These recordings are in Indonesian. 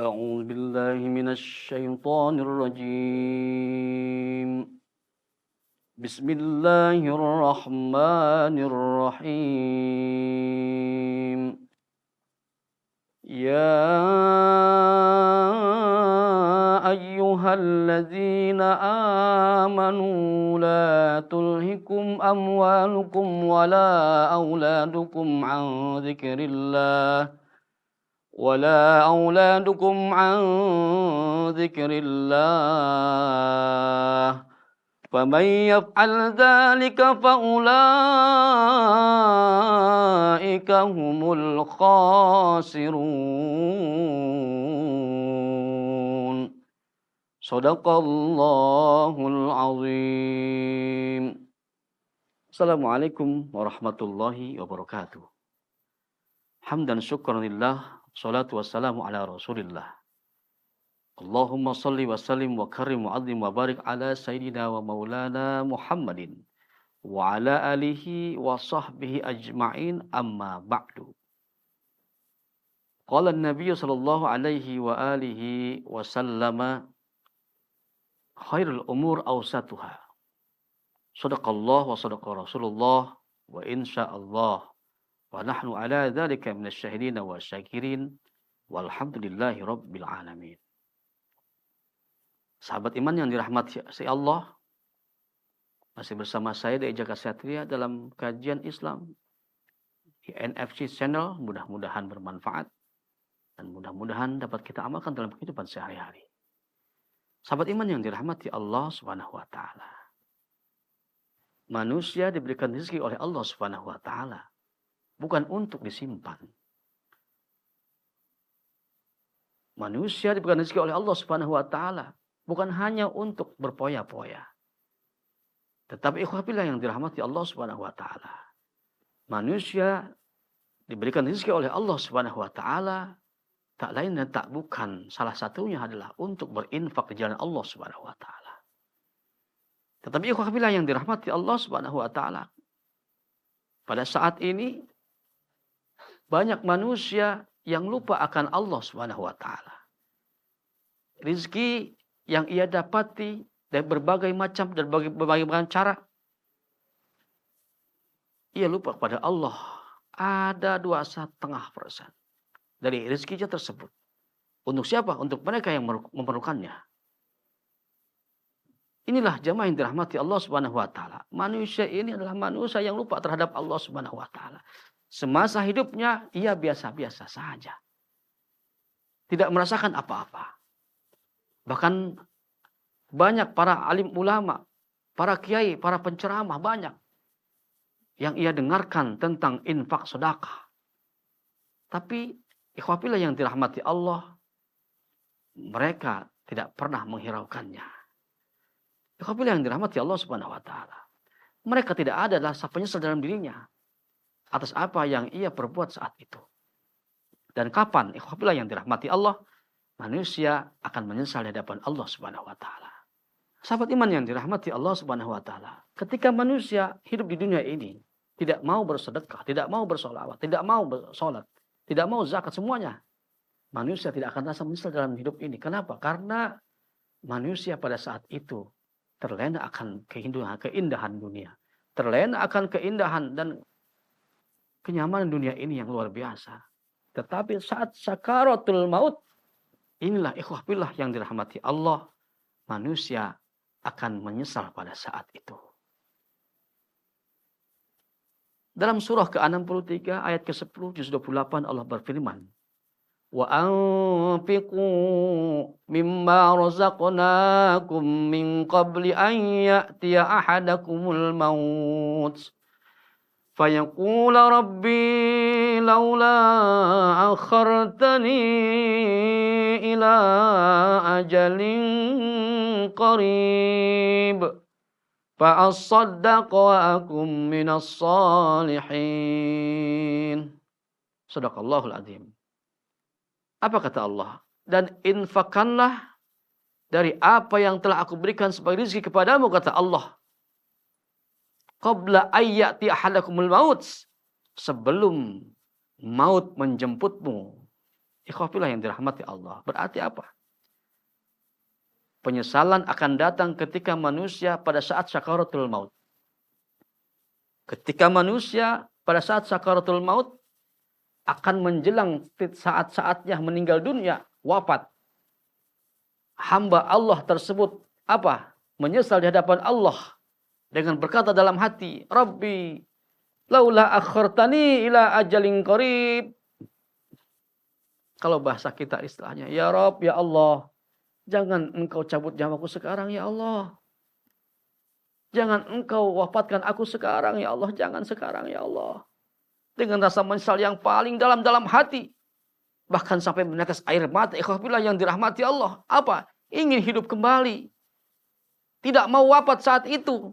أعوذ بالله من الشيطان الرجيم. بسم الله الرحمن الرحيم. يا أيها الذين آمنوا لا تلهكم أموالكم ولا أولادكم عن ذكر الله فمن يفعل ذلك فأولئك هم الخاسرون. Sadaqallahul azim. Assalamualaikum warahmatullahi wabarakatuh. Hamdan syukran lillah, salatu wassalamu ala rasulillah. Allahumma salli wa sallim wa karim wa azim wa barik ala sayyidina wa maulana Muhammadin wa ala alihi wa sahbihi ajma'in, amma ba'du. Qala an-nabiy sallallahu alaihi wa alihi wa sallama khairul umur awsatuha. Sadaqallah wa sadaqa Rasulullah wa insyaallah wa nahnu ala dzalika minasyahidin wa syakirin walhamdulillahi rabbil alamin. Sahabat iman yang dirahmati Allah, masih bersama saya di Ejaka Satria dalam kajian Islam di NFC Channel. Mudah-mudahan bermanfaat dan mudah-mudahan dapat kita amalkan dalam kehidupan sehari-hari. Sahabat iman yang dirahmati Allah Subhanahu wa taala. Manusia diberikan rezeki oleh Allah Subhanahu wa taala bukan untuk disimpan. Manusia diberikan rezeki oleh Allah Subhanahu wa taala bukan hanya untuk berpoya-poya. Tetapi ikhwah fillah yang dirahmati Allah Subhanahu wa taala. Manusia diberikan rezeki oleh Allah Subhanahu wa taala tak lain dan tak bukan, salah satunya adalah untuk berinfak di jalan Allah Subhanahu wa taala. Tetapi ikhwah fillah yang dirahmati Allah Subhanahu wa taala, pada saat ini banyak manusia yang lupa akan Allah Subhanahu wa taala. Rizki yang ia dapati dari berbagai macam dan berbagai cara, ia lupa kepada Allah. Ada 2,5% dari rezekinya tersebut. Untuk siapa? Untuk mereka yang memerlukannya. Inilah jamaah yang dirahmati Allah Subhanahu wa taala. Manusia ini adalah manusia yang lupa terhadap Allah Subhanahu wa taala. Semasa hidupnya ia biasa-biasa saja. Tidak merasakan apa-apa. Bahkan banyak para alim ulama, para kiai, para penceramah banyak yang ia dengarkan tentang infak sedekah. Tapi ikhwah fillah yang dirahmati Allah, mereka tidak pernah menghiraukannya. Ikhwah fillah yang dirahmati Allah Subhanahu wa taala, mereka tidak ada rasa penyesal dalam dirinya atas apa yang ia perbuat saat itu. Dan kapan ikhwah fillah yang dirahmati Allah, manusia akan menyesal di hadapan Allah Subhanahu wa taala. Sahabat iman yang dirahmati Allah Subhanahu wa taala, ketika manusia hidup di dunia ini tidak mau bersedekah, tidak mau bersolawat, tidak mau bersolat, tidak mau zakat, semuanya, manusia tidak akan rasa menyesal dalam hidup ini. Kenapa? Karena manusia pada saat itu terlena akan keindahan dunia, terlena akan keindahan dan kenyamanan dunia ini yang luar biasa. Tetapi saat sakaratul maut, inilah ikhwah fillah yang dirahmati Allah, manusia akan menyesal pada saat itu. Dalam surah ke-63 ayat ke-10 juz 28 Allah berfirman, "Wa anfiqu mimma razaqnakum min qabli an ya'tiya ahadakumul maut fayaqula rabbi laula akhartani ila ajalin qarib fa'asaddaq wa akum minas salihin." Sadaqallahul azim. Apa kata Allah? Dan infakkanlah dari apa yang telah aku berikan sebagai rezeki kepadamu, kata Allah. Qabla ayyati ahadakumul maut, sebelum maut menjemputmu. Ikhwafillah yang dirahmati Allah. Berarti apa? Penyesalan akan datang ketika manusia pada saat sakaratul maut. Ketika manusia pada saat sakaratul maut akan menjelang saat-saatnya meninggal dunia, wafat. Hamba Allah tersebut apa? Menyesal di hadapan Allah dengan berkata dalam hati, Rabbi, laula akhartani ila ajalin qarib. Kalau bahasa kita istilahnya, ya Rabb, ya Allah, jangan engkau cabut nyawaku sekarang ya Allah. Jangan engkau wafatkan aku sekarang ya Allah. Jangan sekarang ya Allah. Dengan rasa menyesal yang paling dalam hati. Bahkan sampai menetes air mata. Ikhwafillah yang dirahmati Allah. Apa? Ingin hidup kembali. Tidak mau wafat saat itu.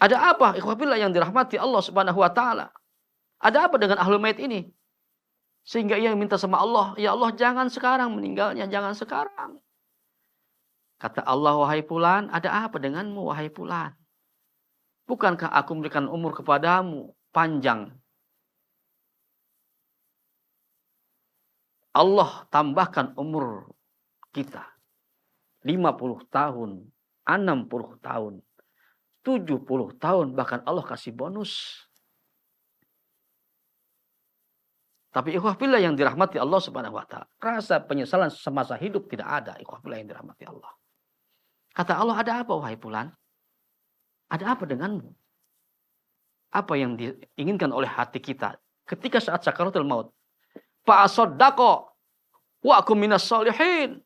Ada apa? Ikhwafillah yang dirahmati Allah subhanahu wa ta'ala. Ada apa dengan ahlul mayit ini? Sehingga ia minta sama Allah, ya Allah jangan sekarang meninggalnya, jangan sekarang. Kata Allah, wahai fulan, ada apa denganmu wahai fulan? Bukankah aku memberikan umur kepadamu panjang? Allah tambahkan umur kita 50 tahun, 60 tahun, 70 tahun, bahkan Allah kasih bonus. Tapi ikhwafillah yang dirahmati Allah subhanahu wa ta'ala. Rasa penyesalan semasa hidup tidak ada. Ikhwafillah yang dirahmati Allah. Kata Allah, ada apa wahai fulan? Ada apa denganmu? Apa yang diinginkan oleh hati kita ketika saat sakaratul maut? Fa'asaddaqo wa akum minas sholihin.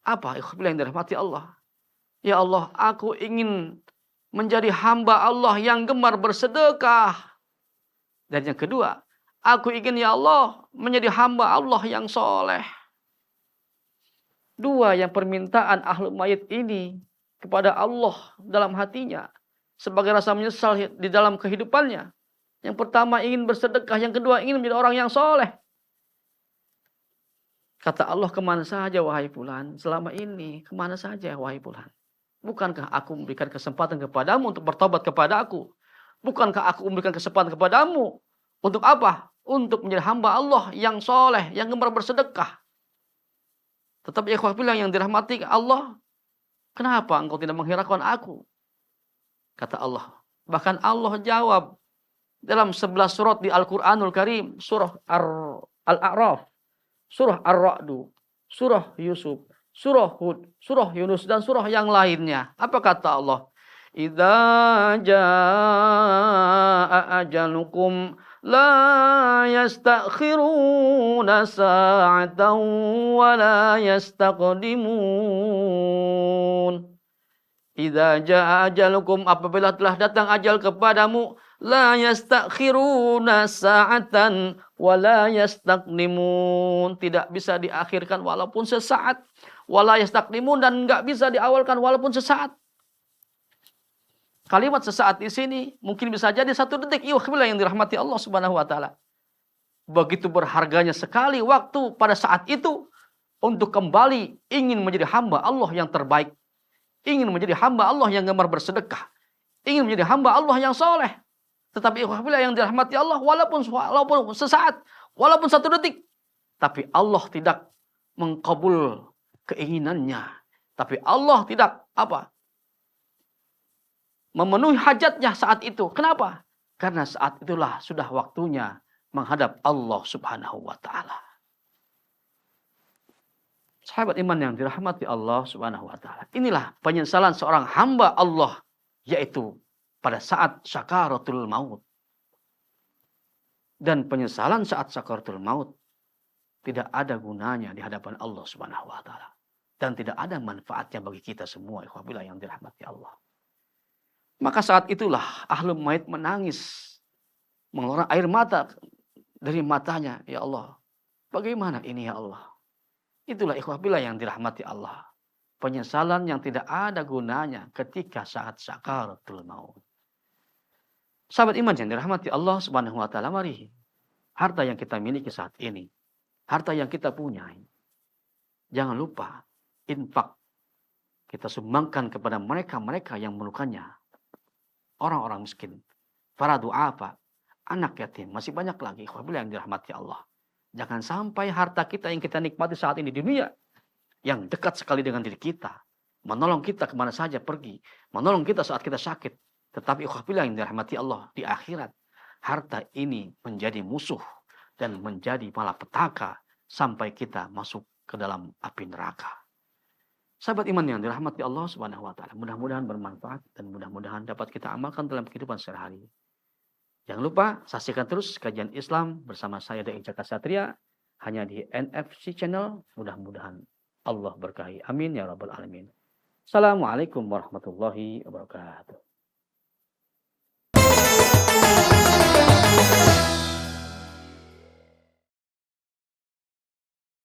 Apa? Ikhwafillah yang dirahmati Allah. Ya Allah, aku ingin menjadi hamba Allah yang gemar bersedekah. Dan yang kedua, aku ingin ya Allah menjadi hamba Allah yang soleh. Dua yang permintaan ahlul mayit ini kepada Allah dalam hatinya. Sebagai rasa menyesal di dalam kehidupannya. Yang pertama ingin bersedekah. Yang kedua ingin menjadi orang yang soleh. Kata Allah, kemana saja wahai fulan? Selama ini kemana saja wahai fulan? Bukankah aku memberikan kesempatan kepadamu untuk bertobat kepada aku? Bukankah aku memberikan kesempatan kepadamu? Untuk apa? Untuk menjadi hamba Allah yang soleh, yang gemar bersedekah. Tetapi ikhwafillah yang dirahmati Allah, kenapa engkau tidak menghiraukan aku? Kata Allah. Bahkan Allah jawab dalam 11 surat di Al-Quranul Karim. Surah Al-A'raf, surah Ar-Ra'du, surah Yusuf, surah Hud, surah Yunus, dan surah yang lainnya. Apa kata Allah? Idza jaa ajalukum la yastakhiruna sa'atan wa la yastaqdimun. Idza jaa ajalukum, apabila telah datang ajal kepadamu, la yastakhiruna sa'atan wa la yastaqdimun. Tidak bisa diakhirkan walaupun sesaat, wa la yastaqdimun, dan enggak bisa diawalkan walaupun sesaat. Kalimat sesaat di sini mungkin bisa jadi 1 detik. Ikhwafillah yang dirahmati Allah subhanahu wa ta'ala. Begitu berharganya sekali waktu pada saat itu untuk kembali ingin menjadi hamba Allah yang terbaik. Ingin menjadi hamba Allah yang gemar bersedekah. Ingin menjadi hamba Allah yang soleh. Tetapi ikhwafillah yang dirahmati Allah, walaupun sesaat, walaupun 1 detik. Tapi Allah tidak mengkabul keinginannya. Tapi Allah tidak memenuhi hajatnya saat itu. Kenapa? Karena saat itulah sudah waktunya menghadap Allah subhanahu wa ta'ala. Sahabat iman yang dirahmati Allah subhanahu wa ta'ala. Inilah penyesalan seorang hamba Allah. Yaitu pada saat sakaratul maut. Dan penyesalan saat sakaratul maut tidak ada gunanya di hadapan Allah subhanahu wa ta'ala. Dan tidak ada manfaatnya bagi kita semua. Ikhwafillah yang dirahmati Allah. Maka saat itulah ahlul mayit menangis. Mengeluarkan air mata dari matanya. Ya Allah, bagaimana ini ya Allah? Itulah ikhwafillah yang dirahmati Allah. Penyesalan yang tidak ada gunanya ketika saat sakaratul maut. Sahabat iman yang dirahmati Allah subhanahu wa ta'ala, mari. Harta yang kita miliki saat ini. Harta yang kita punya. Jangan lupa infak. Kita sumbangkan kepada mereka-mereka yang memerlukannya. Orang-orang miskin, para du'afa, anak yatim, masih banyak lagi ikhwan yang dirahmati Allah. Jangan sampai harta kita yang kita nikmati saat ini di dunia, yang dekat sekali dengan diri kita, menolong kita kemana saja pergi, menolong kita saat kita sakit. Tetapi ikhwan yang dirahmati Allah, di akhirat, harta ini menjadi musuh dan menjadi malapetaka sampai kita masuk ke dalam api neraka. Sahabat iman yang dirahmati Allah Subhanahu wa taala, mudah-mudahan bermanfaat dan mudah-mudahan dapat kita amalkan dalam kehidupan sehari-hari. Jangan lupa saksikan terus kajian Islam bersama saya Dai Jaka Satria hanya di NFC Channel. Mudah-mudahan Allah berkahi. Amin ya rabbal alamin. Assalamualaikum warahmatullahi wabarakatuh.